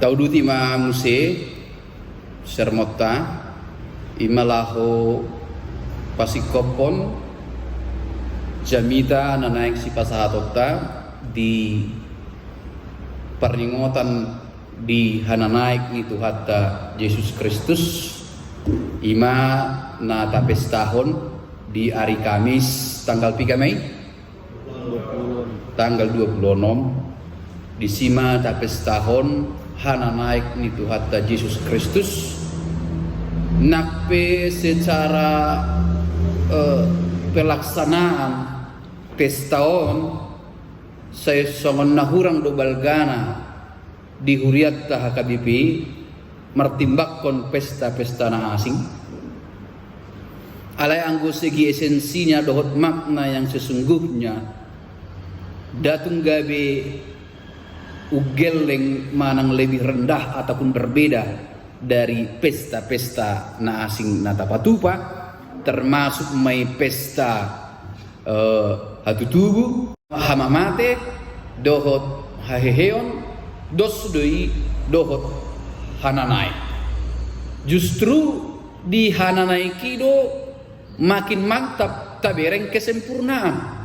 Tauduti ma muse sermota imalaho pasikopon jamita na naik si pasahatota di perninggotan di hananaik ni Tuhatta Yesus Kristus ima na tapes tahun di hari Kamis tanggal 3 Mei tanggal 26 di sima tapes tahun hananaik ni Tuhatta Yesus Kristus nakpe secara pelaksanaan pestaon saya songon nahurang do balgana di huriat HKBP martimbakon pesta-pesta na asing alay anggo segi esensinya dohot makna yang sesungguhnya datung gabe ugeleng manang lebih rendah ataupun berbeda dari pesta-pesta na asing na tapatupa termasuk mai pesta hatutubu hamamate dohot haheheon dosdoi dohot hananai. Justru di hananai kido makin mantap tabereng kesempurnaan.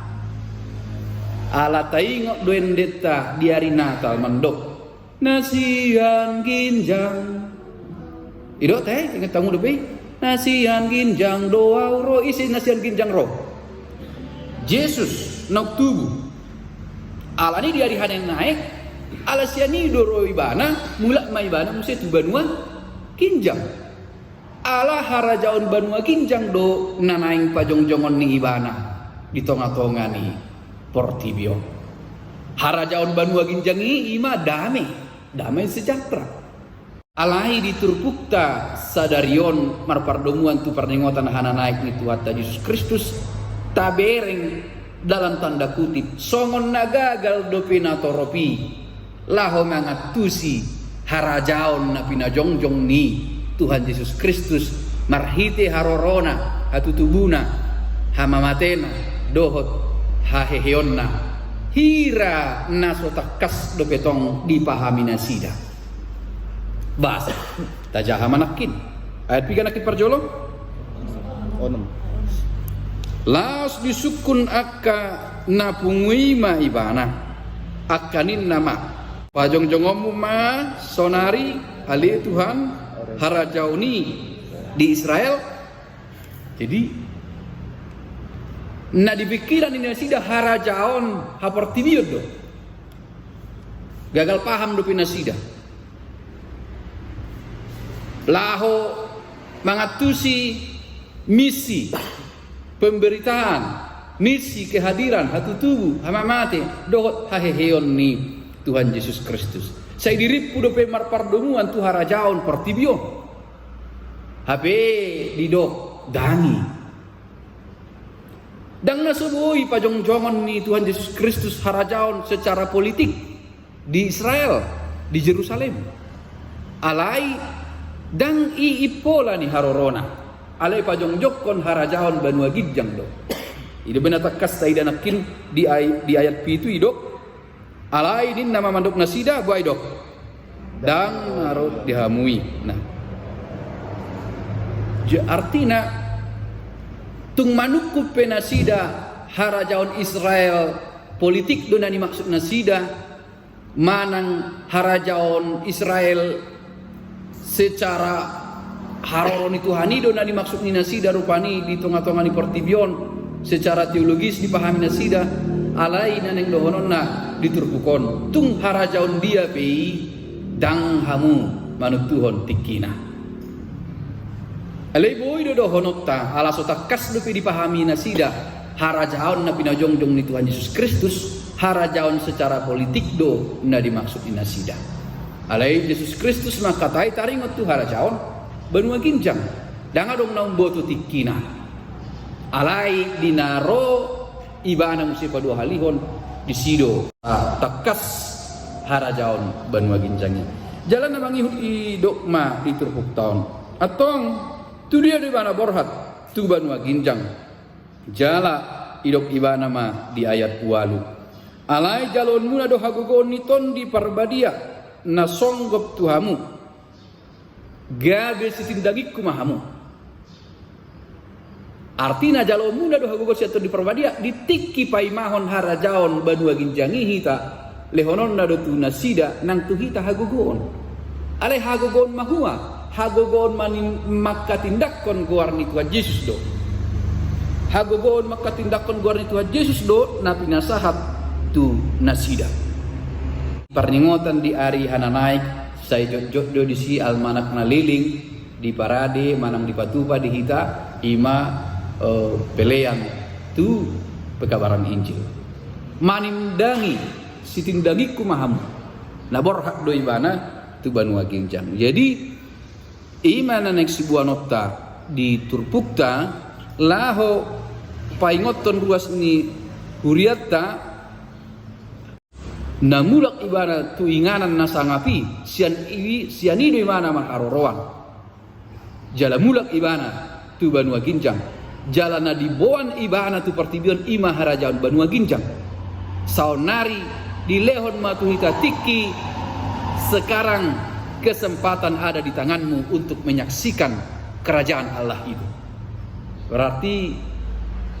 Ala taingok doen deta di hari Natal mandok nasihan ginjang. Ido teh ingat tamu depe nasihan ginjang doa ro isi nasihan ginjang ro. Yesus nak tubuh. Ala ni di hari haneng naik ala siani doro ibana mulak mai ibana muse tu banua kinjang ala harajaon banua kinjang do nanaing pajong-jongon ni ibana di tonga-tonga ni Portibio harajaon banua kinjangi ima damai sejahtera alai di turpukta sadarion marpardomuan tu perninggotan hana naik ni Tuhatta Yesus Kristus tabereng dalam tanda kutip songon nagagal do pinatoropi laho mangatusi harajaon na pinajongjong ni Tuhan Yesus Kristus marhite harorona hatutubuna hamamatena dohot haheheonna hira nasotakas do petong dipahami nasida bahasa tajaha manakin ayat 3 nakit parjolo onom laos disukun akka napunguima ibana akanin nama pajong-jongomu ma sonari ali Tuhan harajauni di Israel. Jadi na dipikiran ini nasida harajaon haportibio do gagal paham do pinasida laho mangatusi misi pemberitaan misi kehadiran hatutubu hamamate dohot haheheon ni Tuhan Yesus Kristus. Saya diripu do pemar pardomuan tu harajaon portibio. Habe didok dangi. Dang nasubui pajong-jongon ni Tuhan Yesus Kristus harajaon secara politik di Israel, di Jerusalem. Alai dang iipola ni harorona. Alai pajong-jokon harajaon banua gidjang do. Ida benatakas taida nakin di ayat pitu idok. Alai din nama mandok nasida buai dok. Dang narot dihamui. Nah. Artinya tung manuku penasida harajaon Israel politik do nani maksud nasida manang harajaon Israel secara haroron itu hani do nani maksud ni nasida rupani di tengah-tengah ni Portibion secara teologis dipahami nasida alai naneng dohononna diturpukon tung harajaon dia pei dang hamu manutuhon tikina alai boy do dohonota ala sotakas do dipahami nasida harajaon na pinajongjong ni Tuhan Yesus Kristus harajaon secara politik do na dimaksud ni nasida alai Yesus Kristus makatai taringot tu harajaon banua ginjang danga dong naung boto tikina alai dinaro ibana musipa dua halihon di sido takas harajaon banua ginjangi jalan namang i dokma di turpuk taon atong tu dia di mana borhat tu banua ginjang jala idok ibana ma di ayat walu alai jalon muna do hagogon niton di parbadia na songgop tuhamu gabe sitindagiku mahamu. Artina jalo muna do hagogo siato di perbadia ditiki pai mahon harajaon banua ginjangi hita lehonon na do tuna sida nang tuhita hagogon ale hagogon mahua hagogon manin makatindakon goarni Tuhan Yesus do hagogon makatindakon goarni Tuhan Yesus do na pinasahat tu nasida perningotan di ari hana naik saya jod do di si almanak na liling di parade manang di patupa di hita ima pelean tu pekabaran Injil manindangi sitindagiku mahamu nabor hak doi bana tu banua ginjang. Jadi imana nek sebuah nota di turpukta laho paingoton ruas ni huriatta namulak ibana tu inganan nasangapi sianido imana maharoroan jala mulak ibana tu banua ginjang jalana di boan ibana tu pertibion ima harajaon banua ginjang saunari di lehon matuhita tiki sekarang kesempatan ada di tanganmu untuk menyaksikan kerajaan Allah itu. Berarti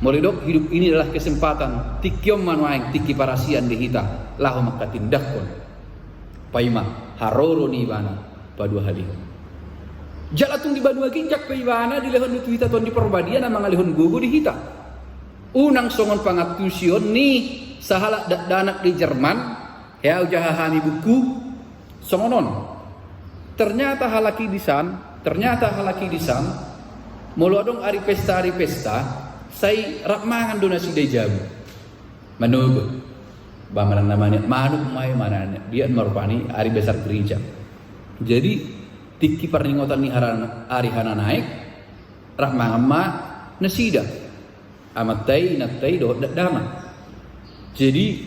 moridok hidup ini adalah kesempatan tikiom manuaing tiki parasian di hita lahu maka tindakon paima haroro ni ibana padua hali jalatung di banua ginjak paibana di lehon itu hita ton di perbadian nama lehon gugu di hita unang songon pangatusion ni sahala danak di Jerman ya ujahahami buku songonon ternyata halaki disan molodong ari pesta saya rakmangan donasi dari jamu menunggu bamaran namanya manuk mai mananya dia merupani ari besar gereja jadi tiki perningotan ni ari hana naik rakmangan ma nasida amatai natai do dama. Jadi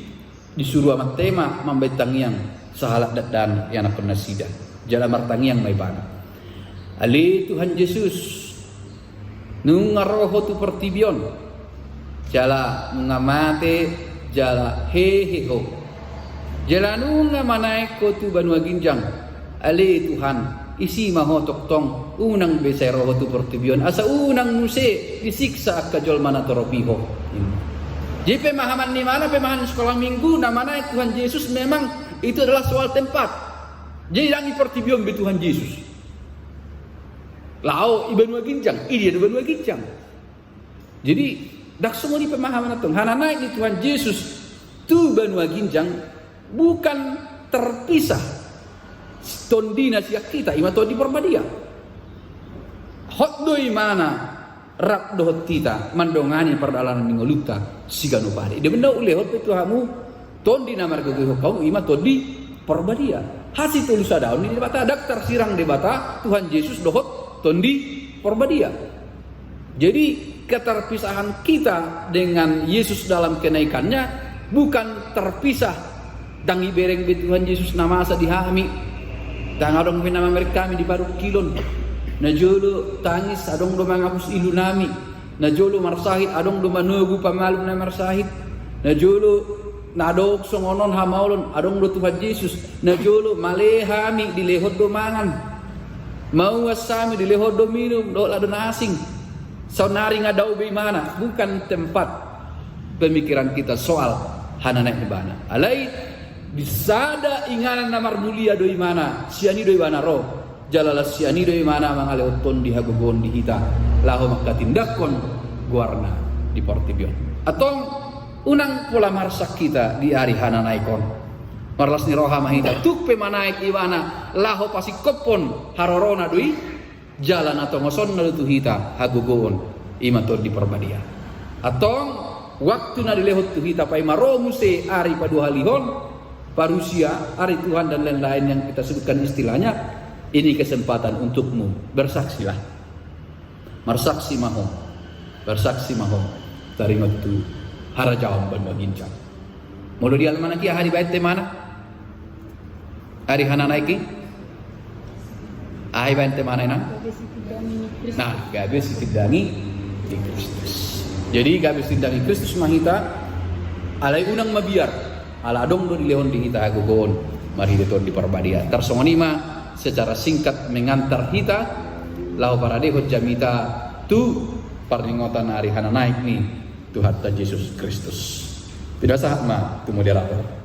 disuruh amat tema membetang yang sahalat dan yang nak nasida jala martang yang mai bana ali Tuhan Yesus nungaroho tu pertibion jala nungamate jala heheho jala nungamanaiko tu banua ginjang ali Tuhan isi maho toktong unang besai roho tu pertibion asa unang muse disiksa kajol mana toropiho. Jadi pemahaman di mana pemahaman sekolah minggu namanya Tuhan Yesus memang itu adalah soal tempat. Jadi yang pertibion be Tuhan Yesus. Lao ibanua ginjang, ini ada banua ginjang. Jadi dak semua di pemahaman itu. Hana naik di Tuhan Yesus tu banua ginjang bukan terpisah. Tondi nasiak kita ima to di perbadia. Hot doi mana? Rap dohot kita mandongani perdalanan mingoluta sigano pare de benda ule hot itu hamu tondi namar gogo kamu ima tondi perbadia hasi tulu sadaun ini bata daktar sirang de bata Tuhan Yesus dohot tondi perbadia. Jadi keterpisahan kita dengan Yesus dalam kenaikannya bukan terpisah dangi bereng be Tuhan Yesus nama asa dihami dang adong nama mereka kami di baru kilon na jolo tangis adong do mangapus ilu nami na jolo marsahit adong do manugu pamalum na marsahit na jolo nadok songonon hamaulon adong do Tuhan Yesus na jolo malehami di lehod do mangan mau wasami di lehod do minum do lado nasing saunari ngadau be mana bukan tempat pemikiran kita soal hananek ibana alai bisada inganan namar mulia do imana siani do ibana roh jalala sianido imana mangale oton di hagogon di hita laho makatindakon guarna di portibion atong unang pola marsak kita di ari hana naikon marlas ni roha mahita tuk pe manaik iwana laho pasikopon harorona dui jalan atau ngoson na tu hita hagogon imaton di perbadia atong waktu na dilehot tu hita pai maromuse ari padu halihon parusia ari Tuhan dan lain-lain yang kita sebutkan istilahnya. Ini kesempatan untukmu bersaksilah, bersaksi mahom terima tu harajawan banua ginjang. Mulu di almana kia hari baik mana? Hari hana naiki? Hari baik mana nang? Nah, gabe sikidangi di Kristus. Jadi gabe sikidangi Kristus mahita alai unang mabiar ala dong do di lehon di hita agogon Mari Tuhan diperbadia. Tersongonima secara singkat mengantar kita lau para dehot jamita tu paringotan hari hana naik nih Tuhan Yesus Kristus. Tidak sah ma tu moderator.